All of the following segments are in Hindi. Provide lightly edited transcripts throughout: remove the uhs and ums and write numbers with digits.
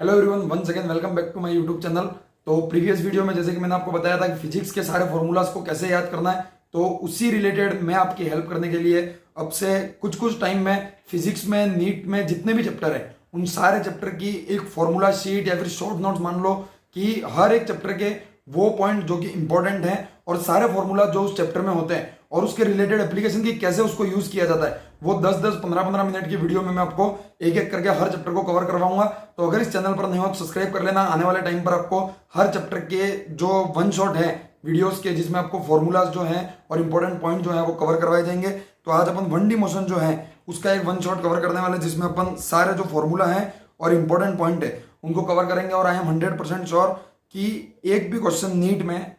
Hello everyone, once again welcome back to my YouTube channel. तो प्रीवियस वीडियो में जैसे कि मैंने आपको बताया था कि फिजिक्स के सारे फॉर्मूलाज को कैसे याद करना है, तो उसी रिलेटेड मैं आपकी हेल्प करने के लिए अब से कुछ कुछ टाइम में फिजिक्स में नीट में जितने भी चैप्टर है उन सारे चैप्टर की एक फॉर्मूला शीट या फिर शॉर्ट नोट्स मान लो कि हर एक चैप्टर के वो पॉइंट जो कि इंपॉर्टेंट है और सारे फॉर्मूला जो उस चैप्टर में होते हैं और उसके रिलेटेड एप्लीकेशन की कैसे उसको यूज किया जाता है, वो 10-10 15-15 मिनट की वीडियो में मैं आपको एक एक करके हर चैप्टर को कवर करवाऊंगा। तो अगर इस चैनल पर नहीं हो तो सब्सक्राइब कर लेना। आने वाले टाइम पर आपको हर चैप्टर के जो वन शॉट है वीडियोस के, जिसमें आपको फॉर्मूलाज जो है और इंपॉर्टेंट पॉइंट जो है वो कवर करवाए जाएंगे। तो आज अपन 1D मोशन जो है उसका एक वन शॉट कवर करने वाले, जिसमें अपन सारे जो फॉर्मूला है और इंपॉर्टेंट पॉइंट है उनको कवर करेंगे। और आई एम 100% श्योर कि एक भी क्वेश्चन नीट में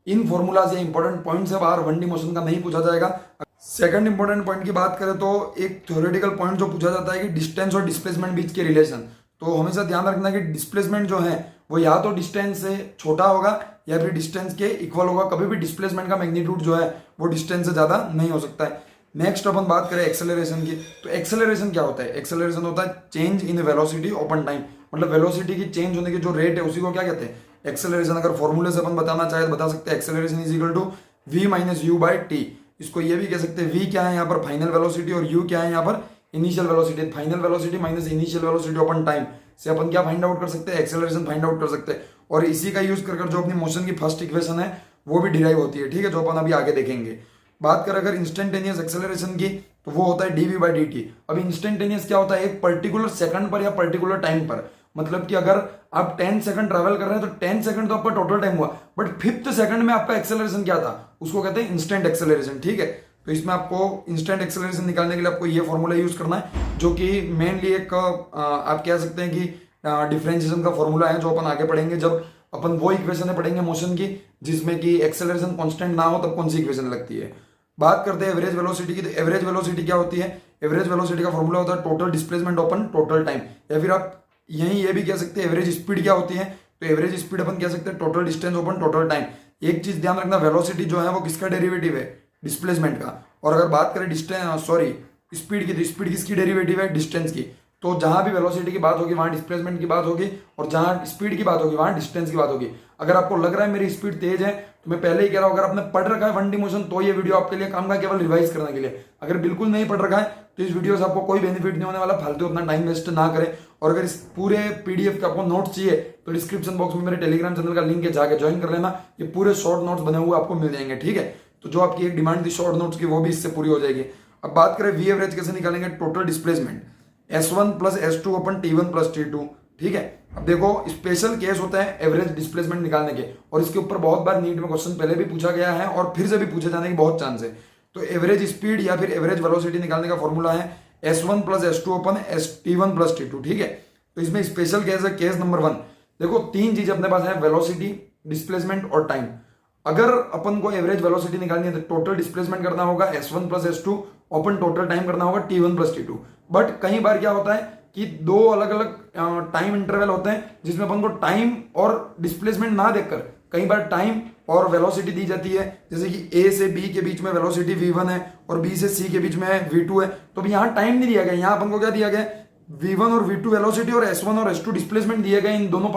इन फॉर्मूलाज या इंपॉर्टेंट पॉइंट से बाहर 1D मोशन का नहीं पूछा जाएगा। सेकंड इंपॉर्टेंट पॉइंट की बात करें तो एक थ्योरेटिकल पॉइंट जो पूछा जाता है कि डिस्टेंस और डिस्प्लेसमेंट बीच के रिलेशन। तो हमेशा ध्यान रखना कि डिस्प्लेसमेंट जो है वो या तो डिस्टेंस से छोटा होगा या फिर डिस्टेंस के इक्वल होगा। कभी भी डिस्प्लेसमेंट का मैग्नीट्यूड जो है वो डिस्टेंस से ज्यादा नहीं हो सकता है। नेक्स्ट अपन बात करें एक्सेलरेशन की, तो एक्सेलरेशन क्या होता है? एक्सेलरेशन होता है change in velocity open time, मतलब वेलोसिटी की चेंज होने की जो रेट है उसी को क्या कहते हैं? एक्सेलरेशन। अगर फॉर्मूले से अपन बताना चाहे तो बता सकते हैं acceleration is equal to v minus u by t. इसको ये भी कह सकते हैं v क्या है यहाँ पर फाइनल वेलोसिटी और u क्या है यहाँ पर initial velocity. Final velocity minus initial velocity open time से अपन क्या फाइंड आउट कर सकते हैं? एक्सेलरेशन फाइंड आउट कर सकते हैं। और इसी का यूज कर जो अपनी मोशन की फर्स्ट इक्वेशन है वो भी डिराइव होती है, ठीक है, जो अपन अभी आगे देखेंगे। बात करें अगर इंस्टेंटेनियस एक्सेलरेशन की तो वो होता है dv बाई dt। अब इंस्टेंटेनियस क्या होता है? एक पर्टिकुलर सेकंड पर या पर्टिकुलर टाइम पर, मतलब कि अगर आप 10 सेकंड ट्रैवल कर रहे हैं तो 10 सेकंड तो आपका टोटल टाइम हुआ, बट फिफ्थ सेकंड में आपका एक्सेलरेशन क्या था उसको कहते हैं इंस्टेंट एक्सेलरेशन, ठीक है। तो इसमें आपको इंस्टेंट एक्सेलरेशन निकालने के लिए आपको ये फॉर्मूला यूज करना है, जो कि मेनली एक आप कह सकते हैं कि डिफरेंशिएशन का फॉर्मूला है, जो अपन आगे पढ़ेंगे जब अपन वो इक्वेशन पढ़ेंगे मोशन की जिसमें कि एक्सेलरेशन कांस्टेंट ना हो, तब कौन सी इक्वेशन लगती है। बात करते हैं एवरेज वेलोसिटी की, तो एवरेज वेलोसिटी क्या होती है? एवरेज वेलोसिटी का फॉर्मूला होता है total displacement open total time, या फिर आप यही ये भी कह सकते हैं एवरेज स्पीड क्या होती है? तो एवरेज स्पीड अपन कह सकते हैं total distance open total time. एक चीज ध्यान रखना, वेलोसिटी जो है वो किसका डेरिवेटिव है? डिस्प्लेसमेंट का। और अगर बात करें स्पीड की, तो स्पीड किसकी डेरिवेटिव है? डिस्टेंस की। तो जहां भी वेलोसिटी की बात होगी वहां डिस्प्लेसमेंट की बात होगी, और जहां स्पीड की बात होगी वहां डिस्टेंस की बात होगी। अगर आपको लग रहा है मेरी स्पीड तेज है तो मैं पहले ही कह रहा हूं, अगर आपने पढ़ रखा है 1D मोशन तो ये वीडियो आपके लिए काम का, केवल रिवाइज करने के लिए। अगर बिल्कुल नहीं पढ़ रखा है तो इस वीडियो से आपको कोई बेनिफिट नहीं होने वाला, फालतू अपना टाइम वेस्ट ना करें। और अगर इस पूरे पीडीएफ के आपको नोट्स चाहिए तो डिस्क्रिप्शन बॉक्स में मेरे टेलीग्राम चैनल का लिंक है, जाके ज्वाइन कर लेना। ये पूरे शॉर्ट नोट्स बने हुए आपको मिल जाएंगे, ठीक है। तो जो आपकी एक डिमांड थी शॉर्ट नोट्स की वो भी इससे पूरी हो जाएगी। अब बात करें वी एवरेज कैसे निकालेंगे? Total displacement S1 plus S2 अपन T1 प्लस T2, ठीक है। अब देखो स्पेशल केस होता है एवरेज डिस्प्लेसमेंट निकालने के, और इसके ऊपर बहुत बार नीट में क्वेश्चन पहले भी पूछा गया है और फिर से भी पूछे जाने के बहुत चांस है। तो एवरेज स्पीड या फिर एवरेज वेलोसिटी निकालने का फॉर्मूला है S1 प्लस S2 अपन T1 प्लस T2, ठीक है। तो इसमें स्पेशल केस है केस नंबर 1। देखो तीन चीज अपने पास है, वेलोसिटी, डिस्प्लेसमेंट और टाइम। अगर अपन को एवरेज वेलोसिटी निकालनी है तो टोटल डिस्प्लेसमेंट करना होगा S1 plus S2 open total time करना होगा T1 प्लस T2। बट कई बार क्या होता है कि दो अलग अलग टाइम इंटरवल होते हैं जिसमें अपन को टाइम और डिस्प्लेसमेंट ना देखकर कई बार टाइम और वेलोसिटी दी जाती है। जैसे कि A से B के बीच में वेलोसिटी v1 है और B से C के बीच में v2 है, तो अभी यहाँ टाइम नहीं दिया गया। यहाँ अपन को क्या दिया गया? v1 और v2 वेलोसिटी और S1 और S2 डिस्प्लेसमेंट दिए गए इन दोनों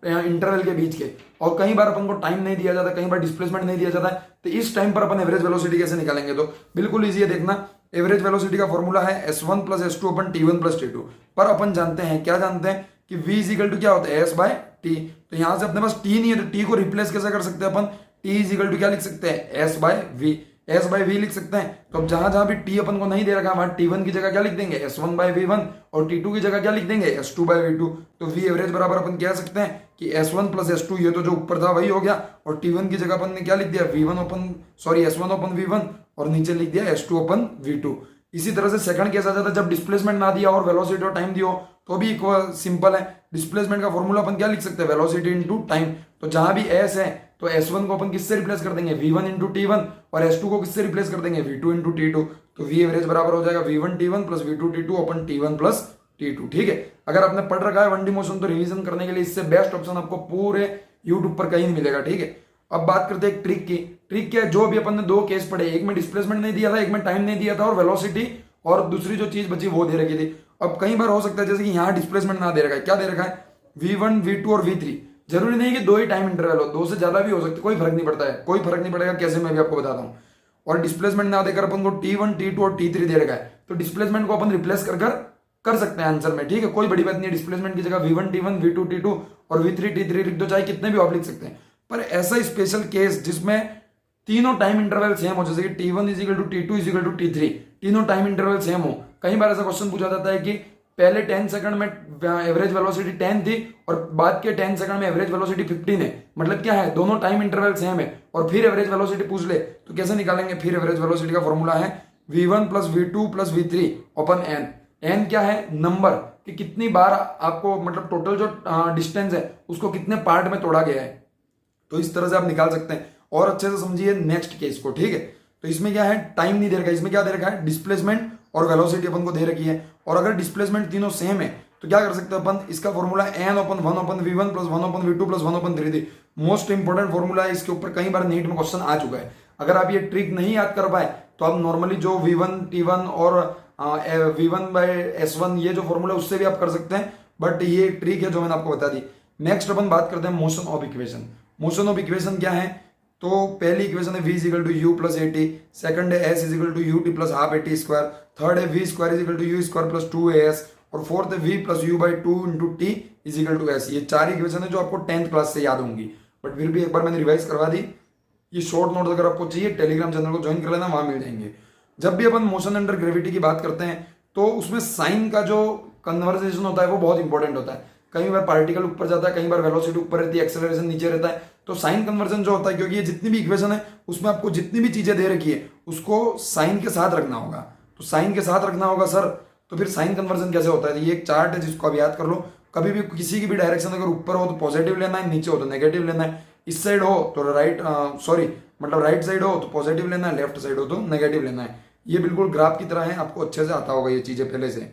इंटरवल के बीच के। और कई बार अपन को टाइम नहीं दिया जाता, कई बार डिस्प्लेसमेंट नहीं दिया जाता है, तो इस टाइम पर अपन एवरेज वेलोसिटी कैसे निकालेंगे? तो बिल्कुल इजी है, देखना। एवरेज वेलोसिटी का फॉर्मूला है S1 प्लस S2 अपन T1 प्लस T2। पर अपन जानते हैं, क्या जानते हैं कि V इज इक्वल टू क्या होता है? S by T। तो यहां से अपने पास T नहीं है तो T को रिप्लेस कैसे कर सकते हैं अपन? T इज इक्वल टू क्या लिख सकते हैं? S by V। S by V लिख सकते हैं। तो अब जहां जहां भी T अपन को नहीं दे रखा है वहां T1 की जगह क्या लिख देंगे? S1 बाय V1, और T2 की जगह क्या लिख देंगे? S2 bye V2। तो V एवरेज बराबर अपन कह सकते हैं कि S1 प्लस S2, ये तो जो ऊपर था वही हो गया, और T1 की जगह अपन ने क्या लिख दिया? S1 ओपन V1 और नीचे लिख दिया S2 ओपन V2। इसी तरह से सेकंड केस आ जाता है जब डिस्प्लेसमेंट ना दिया और वेलोसिटी और टाइम दियो, तो भी सिंपल है। डिस्प्लेसमेंट का फॉर्मूला अपन क्या लिख सकते हैं? Velocity into time. तो जहां भी S है तो S1 को अपन किससे रिप्लेस कर देंगे? V1 इंटू T1, और S2 को किससे रिप्लेस कर देंगे? V2 into T2। तो V एवरेज बराबर हो जाएगा V1 T1 plus V2 T2 अपन T1 प्लस T2, ठीक है। अगर आपने पढ़ रखा है 1D मोशन तो रिवीजन करने के लिए इससे बेस्ट ऑप्शन आपको पूरे यूट्यूब पर कहीं नहीं मिलेगा, ठीक है। अब बात करते हैं ट्रिक की। ट्रिक क्या है? जो भी अपन ने दो केस पढ़े, एक में डिस्प्लेसमेंट नहीं दिया था, एक में टाइम नहीं दिया था, और वेलोसिटी और दूसरी जो चीज बची वो दे रखी थी। अब कई बार हो सकता है जैसे कि यहाँ डिस्प्लेसमेंट ना दे रखा है, क्या दे रखा है? V1 V2 और V3। जरूरी नहीं कि 2 ही टाइम इंटरवल हो, 2 से ज्यादा भी हो सकते, कोई फर्क नहीं पड़ता है, कोई फर्क नहीं पड़ेगा कैसे, मैं भी आपको बताता हूँ। और डिस्प्लेसमेंट ना देकर अपन को T1 T2 और T3 दे रखा है, तो डिस्प्लेसमेंट को अपन रिप्लेस कर सकते हैं आंसर में, ठीक है, कोई बड़ी बात नहीं है। डिस्प्लेसमेंट की जगह V1 T1 V2 T2 और V3 T3 लिख दो, चाहे कितने भी आप लिख सकते हैं। पर ऐसा स्पेशल केस जिसमें तीनों टाइम इंटरवल सेम हो, जैसे कि T1 is equal to T2 is equal to T3, तीनों टाइम इंटरवल सेम हो। कई बार ऐसा क्वेश्चन पूछा जाता है कि पहले 10 सेकंड में एवरेज वेलोसिटी 10 थी और बाद के 10 सेकंड में एवरेज वेलोसिटी 15 है, मतलब क्या है, दोनों टाइम इंटरवल सेम है, और फिर एवरेज वेलोसिटी पूछ ले तो कैसे निकालेंगे। फिर एवरेज वेलोसिटी का फॉर्मूला है V1 plus V2 plus V3 अपन n। n क्या है, नंबर, कि कितनी बार आपको, मतलब टोटल जो डिस्टेंस है उसको कितने पार्ट में तोड़ा गया है, तो इस तरह से आप निकाल सकते हैं। और अच्छे से समझिए नेक्स्ट केस को, ठीक है। तो इसमें क्या है, टाइम नहीं दे रखा है, इसमें क्या दे रखा है, डिस्प्लेसमेंट और वेलोसिटी अपन को दे रखी है। और अगर डिस्प्लेसमेंट तीनों सेम है तो क्या कर सकते हैं अपन, इसका फॉर्मूला n अपन 1 अपन V1 प्लस 1 अपन V2 प्लस 1 अपन 3 मोस्ट इंपोर्टेंट फॉर्मूला है, इसके ऊपर कई बार नीट में क्वेश्चन आ चुका है। अगर आप ये ट्रिक नहीं याद कर पाए तो आप नॉर्मली जो V1 T1 और V1 बाय S1 ये जो फॉर्मूला उससे भी आप कर सकते हैं, बट ये ट्रिक है जो मैंने आपको बता दी। नेक्स्ट अपन बात करते हैं motion of equation. Motion of equation क्या है, तो पहली इक्वेशन है v is equal to u plus a t, second है s is equal to u t plus half a t square, third है v square is equal to u square plus 2as, और फोर्थ है v plus u by 2 into t is equal to s। ये 4 इक्वेशन है जो आपको 10th क्लास से याद होंगी, बट फिर भी एक बार मैंने रिवाइज करवा दी। ये शॉर्ट नोट अगर आपको चाहिए टेलीग्राम चैनल को ज्वाइन कर लेना, वहां मिल जाएंगे। जब भी अपन मोशन अंडर ग्रेविटी की बात करते हैं तो उसमें साइन का जो कन्वर्सेशन होता है वो बहुत इंपॉर्टेंट होता है। कई बार पार्टिकल ऊपर जाता है, कई बार वेलोसिटी ऊपर रहती है, एक्सेलरेशन नीचे रहता है, तो साइन कन्वर्जन जो होता है, क्योंकि ये जितनी भी इक्वेशन है उसमें आपको जितनी भी चीजें दे रखी है उसको साइन के साथ रखना होगा। तो साइन के साथ रखना होगा सर, तो फिर साइन कन्वर्जन कैसे होता है, ये एक चार्ट है जिसको आप याद कर लो। कभी भी किसी की भी डायरेक्शन अगर ऊपर हो तो पॉजिटिव लेना है, नीचे हो तो नेगेटिव लेना है, इस साइड हो तो राइट साइड हो तो पॉजिटिव लेना है, लेफ्ट साइड हो तो नेगेटिव लेना है। ये बिल्कुल ग्राफ की तरह है, आपको अच्छे से आता होगा ये चीजें पहले से।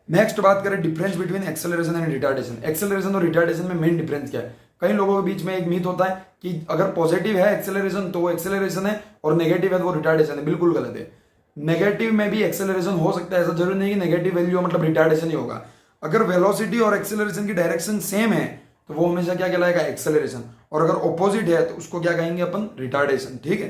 नेक्स्ट बात करें difference between acceleration and retardation. Acceleration और रिटार्डेशन में मेन डिफरेंस क्या है। कई लोगों के बीच में एक मीथ होता है कि अगर पॉजिटिव है एक्सेलरेशन तो वो एक्सेलरेशन है और नेगेटिव है तो वो रिटार्डेशन है। बिल्कुल गलत है। नेगेटिव में भी एक्सेलरेशन हो सकता है, ऐसा जरूरी नहीं कि नेगेटिव वैल्यू हो मतलब रिटार्डेशन ही होगा। अगर वेलोसिटी और एक्सेलरेशन की डायरेक्शन सेम है तो वो हमेशा क्या कहलाएगा, एक्सेलरेशन, और अगर ऑपोजिट है तो उसको क्या कहेंगे अपन, रिटार्डेशन, ठीक है।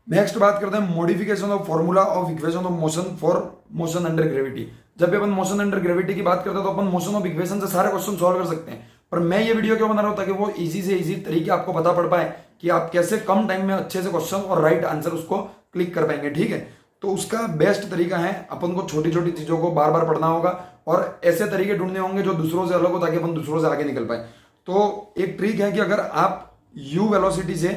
नेक्स्ट बात करते हैं modification of formula of equation of motion for motion under gravity. जब भी अपन मोशन अंडर ग्रेविटी की बात करते हैं तो अपन मोशन ऑफ इक्वेशन से सारे क्वेश्चन सॉल्व कर सकते हैं, पर मैं ये वीडियो क्यों बना रहा हूं, ताकि वो इजी से इजी तरीके आपको पता पड़ पाए कि आप कैसे कम टाइम में अच्छे से क्वेश्चन और राइट आंसर उसको क्लिक कर पाएंगे, ठीक है। तो उसका बेस्ट तरीका है अपन को छोटी छोटी चीजों को बार बार पढ़ना होगा और ऐसे तरीके ढूंढने होंगे जो दूसरों से अलग हो, ताकि अपन दूसरों से आगे निकल पाए। तो एक ट्रिक है कि अगर आप u वेलोसिटी से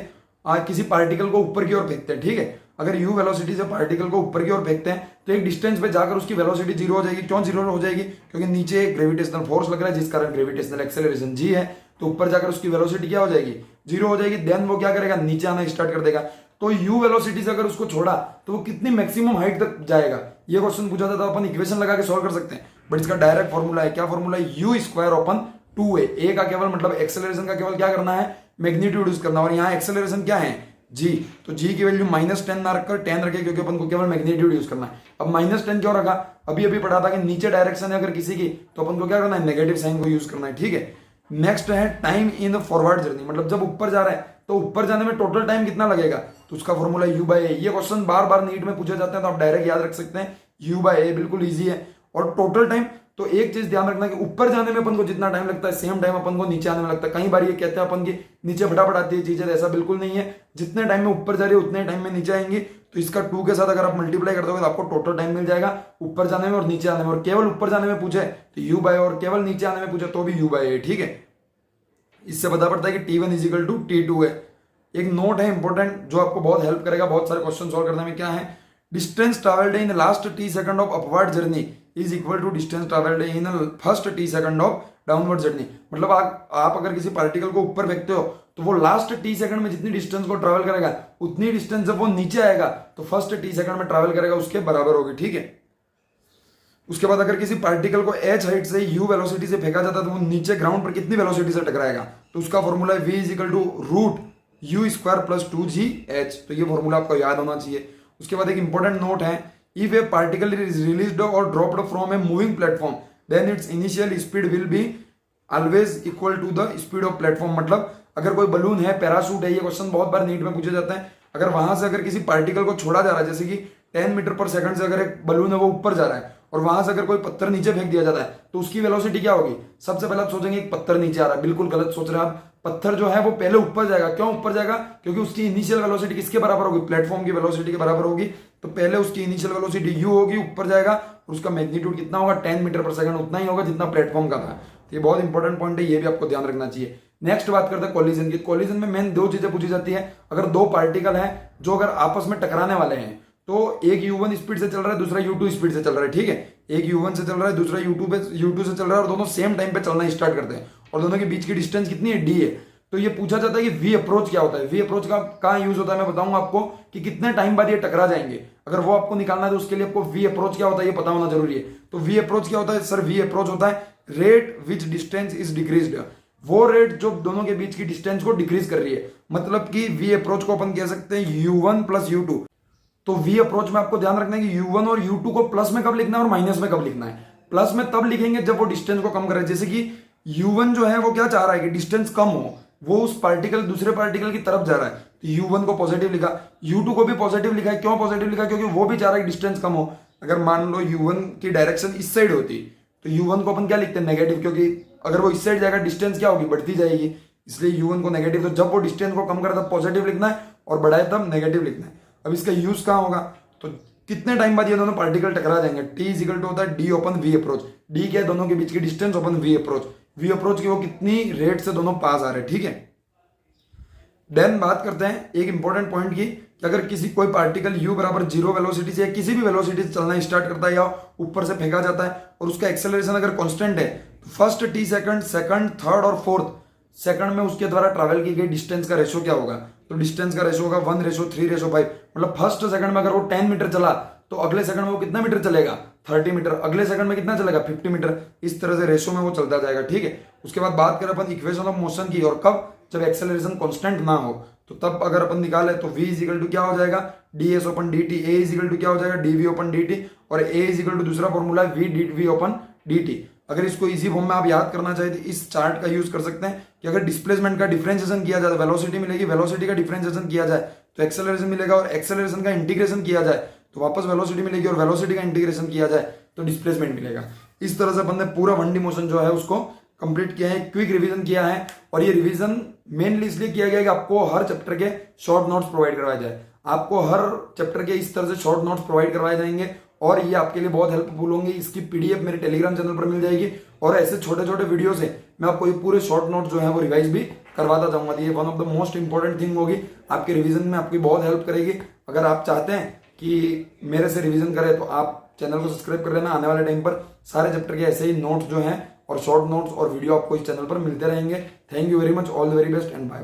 किसी पार्टिकल को ऊपर की ओर फेंकते हैं, ठीक है, अगर u वेलोसिटी से पार्टिकल को ऊपर की ओर फेंकते हैं तो एक डिस्टेंस पे जाकर उसकी वेलोसिटी जीरो हो जाएगी। क्यों जीरो हो जाएगी, क्योंकि नीचे ग्रेविटेशनल फोर्स लग रहा है जिस कारण ग्रेविटेशनल एक्सेलरेशन g है, तो ऊपर जाकर उसकी वेलोसिटी क्या हो जाएगी, जीरो हो जाएगी। देन वो क्या करेगा, नीचे आना स्टार्ट कर देगा। तो u वेलोसिटी से अगर उसको छोड़ा तो वो कितनी मैक्सिमम हाइट तक जाएगा, ये क्वेश्चन पूछा था तो अपन इक्वेशन लगा के सॉल्व कर सकते हैं, बट इसका डायरेक्ट फॉर्मूला है, क्या फॉर्मूला है, u square open 2a। a का केवल मतलब एक्सेलरेशन का केवल क्या करना है, मैग्नीट्यूड यूज करना, और यहाँ एक्सेलरेशन क्या है, g। तो g की वैल्यू -10 ना रखकर 10 रखे, क्योंकि अपन को केवल मैग्नीट्यूड यूज करना है। अब -10 क्यों रखा, अभी अभी पढ़ा था कि नीचे डायरेक्शन है अगर किसी की तो अपन को क्या करना है, नेगेटिव साइन को यूज करना है, ठीक है। नेक्स्ट है टाइम इन फॉरवर्ड जर्नी, मतलब जब ऊपर जा रहा है तो ऊपर जाने में टोटल टाइम कितना लगेगा, तो उसका फॉर्मूला u/a। ये क्वेश्चन बार बार नीट में पूछे जाते हैं तो आप डायरेक्ट याद रख सकते हैं, u/a बिल्कुल इजी है। और टोटल टाइम, तो एक चीज ध्यान रखना कि ऊपर जाने में अपन को जितना टाइम लगता है सेम टाइम अपन को नीचे आने में लगता है। कई बार ये कहते हैं अपन की नीचे फटाफट आती है चीजें, ऐसा बिल्कुल नहीं है। जितने टाइम में ऊपर जा रही है उतने टाइम में नीचे आएंगी। तो इसका 2 के साथ अगर आप मल्टीप्लाई कर दोगे तो आपको टोटल टाइम मिल जाएगा ऊपर जाने में और नीचे आने में। और केवल ऊपर जाने में पूछे तो u/a, और केवल नीचे आने में पूछे तो भी u/a, ठीक है। इससे पता पड़ता है कि T1 is equal to T2 है। एक नोट है इंपॉर्टेंट जो आपको बहुत हेल्प करेगा बहुत सारे क्वेश्चन सॉल्व करने में, क्या है, distance travelled in last t second of upward journey is equal to distance travelled in first t second of downward journey. मतलब आप अगर किसी पार्टिकल को ऊपर फेंकते हो तो वो लास्ट t सेकंड में जितनी डिस्टेंस को ट्रैवल करेगा उतनी डिस्टेंस जब वो नीचे आएगा तो फर्स्ट t सेकंड में ट्रैवल करेगा उसके बराबर होगी, ठीक है। उसके बाद अगर किसी पार्टिकल को h हाइट से u वेलोसिटी से फेंका जाता है तो वो नीचे ग्राउंड पर कितनी वेलोसिटी से टकराएगा, तो उसका फॉर्मूला है v is equal to root u square plus 2gh। तो ये फॉर्मूला आपको याद होना चाहिए। उसके बाद एक इंपॉर्टेंट नोट है, if a particle is released और dropped from a moving platform then its initial speed will be always equal to the speed of platform. मतलब अगर कोई बलून है, पैराशूट है, ये क्वेश्चन बहुत बार नीट में पूछे जाते हैं, अगर वहां से अगर किसी पार्टिकल को छोड़ा जा रहा है, जैसे कि 10 मीटर पर सेकंड से अगर एक बलून है वो ऊपर जा रहा है और वहां से अगर कोई पत्थर नीचे फेंक दिया जाता है तो उसकी वेलोसिटी क्या होगी? सबसे पहले आप सोचेंगे एक पत्थर नीचे आ रहा है, बिल्कुल गलत सोच रहे हैं आप। पत्थर जो है वो पहले ऊपर जाएगा। क्यों ऊपर जाएगा? क्योंकि उसकी इनिशियल वेलोसिटी किसके बराबर होगी? प्लेटफॉर्म की वेलोसिटी के बराबर होगी। तो पहले उसकी इनिशियल वेलोसिटी u होगी, ऊपर जाएगा, और उसका मैग्नीट्यूड कितना होगा? 10 मीटर पर सेकंड, उतना ही होगा जितना प्लेटफॉर्म का था। तो ये बहुत इंपॉर्टेंट पॉइंट है, ये भी आपको ध्यान रखना चाहिए। नेक्स्ट बात करते हैं कोलिजन की। कोलिजन में मेन दो चीजें पूछी जाती है। अगर दो पार्टिकल हैं जो अगर आपस में टकराने वाले हैं तो एक u1 स्पीड से चल रहा है, दूसरा u2 स्पीड से चल रहा है, ठीक है। एक u1 से चल रहा है, दूसरा u2 से चल रहा है, और दोनों सेम टाइम पे चलना स्टार्ट करते हैं और दोनों के बीच की डिस्टेंस कितनी है? d है। तो ये पूछा जाता है कि वी अप्रोच क्या होता है। वी अप्रोच का कहाँ यूज होता है मैं बताऊंगा आपको कि कितने टाइम बाद ये टकरा जाएंगे। अगर वो आपको निकालना है तो उसके लिए आपको वी अप्रोच क्या होता है ये पता होना जरूरी है। तो वी अप्रोच क्या होता है सर? वी अप्रोच होता है rate which distance is decreased, वो रेट जो दोनों के बीच की डिस्टेंस को डिक्रीज कर रही है। मतलब कि वी अप्रोच को अपन कह सकते हैं u1 प्लस u2। तो वी अप्रोच में आपको ध्यान रखना है कि u1 और u2 को प्लस में कब लिखना है और माइनस में कब लिखना है। प्लस में तब लिखेंगे जब वो डिस्टेंस को कम करे। जैसे कि u1 जो है वो क्या चाह रहा है कि डिस्टेंस कम हो, वो उस पार्टिकल दूसरे पार्टिकल की तरफ जा रहा है, तो u1 को पॉजिटिव लिखा, u2 को भी पॉजिटिव लिखा है। क्यों पॉजिटिव लिखा? क्योंकि वो भी चाह रहा है डिस्टेंस कम हो। अगर मान लो u1 की डायरेक्शन इस साइड होती तो u1 को अपन क्या लिखते हैं? नेगेटिव, क्योंकि अगर वो इस साइड जाएगा डिस्टेंस क्या होगी? बढ़ती जाएगी, इसलिए u1 को नेगेटिव। तो जब वो डिस्टेंस को कम करे तब पॉजिटिव लिखना है और बढ़ाए तब नेगेटिव लिखना है। अब इसका यूज कहाँ होगा? तो कितने टाइम बाद ये दोनों पार्टिकल टकरा जाएंगे? t इज इक्वल टू होता है d open v approach. d क्या है? दोनों के बीच की distance open v approach. v approach की वो कितनी रेट से दोनों पास आ रहे हैं, ठीक है। देन बात करते हैं एक इंपॉर्टेंट पॉइंट की कि अगर किसी कोई पार्टिकल u बराबर 0 वेलोसिटी से या किसी भी वेलोसिटी से चलना स्टार्ट करता है या ऊपर से फेंका जाता है और उसका एक्सेलरेशन अगर कांस्टेंट है तो first t second, second, third और फोर्थ सेकंड में उसके द्वारा ट्रैवल की गई डिस्टेंस का रेशो क्या होगा? तो डिस्टेंस का रेशो होगा 1:3:5। मतलब फर्स्ट सेकंड में अगर वो 10 मीटर चला तो अगले सेकंड में वो कितना मीटर चलेगा? 30 मीटर। अगले सेकंड में कितना चलेगा? 50 मीटर। इस तरह से रेशो में वो चलता जाएगा, ठीक है। उसके बाद बात करें अपन इक्वेशन ऑफ मोशन की, और कब? जब एक्सेलरेशन कांस्टेंट ना हो। तो तब अगर अपन निकाले तो v इज इक्वल टू क्या हो जाएगा? ds open dt। a is equal to क्या हो जाएगा? dv open dt। और a इज इक्वल टू दूसरा फॉर्मूला है v dv ओपन dt। अगर इसको इजी फॉर्म में आप याद करना चाहे तो इस चार्ट का यूज कर सकते हैं कि अगर डिस्प्लेसमेंट का डिफरेंशिएशन किया जाए, वेलोसिटी मिलेगी, वेलोसिटी का डिफरेंशिएशन किया जाए तो एक्सेलरेशन मिलेगा, और एक्सेलरेशन का इंटीग्रेशन किया जाए तो वापस वेलोसिटी मिलेगी, और वेलोसिटी का इंटीग्रेशन किया जाए तो डिस्प्लेसमेंट मिलेगा। इस तरह से अपन ने पूरा 1D मोशन जो है उसको कंप्लीट किया है, क्विक रिवीजन किया है। और ये रिवीजन मेनली इसलिए किया गया कि आपको हर चैप्टर के शॉर्ट नोट्स प्रोवाइड करवाए जाए। आपको हर चैप्टर के इस तरह से शॉर्ट नोट्स प्रोवाइड करवाए जाएंगे और ये आपके लिए बहुत हेल्पफुल होंगे। इसकी पीडीएफ मेरे टेलीग्राम चैनल पर मिल जाएगी, और ऐसे छोटे छोटे वीडियो से मैं आपको ये पूरे शॉर्ट नोट जो है वो रिवाइज भी करवाता जाऊंगा। ये one of the most important thing होगी, आपके रिवीजन में आपकी बहुत हेल्प करेगी। अगर आप चाहते हैं कि मेरे से रिवीजन करें तो आप चैनल को सब्सक्राइब कर लेना। आने वाले टाइम पर सारे चैप्टर के ऐसे ही नोट्स जो हैं और शॉर्ट नोट्स और वीडियो आपको इस चैनल पर मिलते रहेंगे। Thank you very much, all the very best and bye.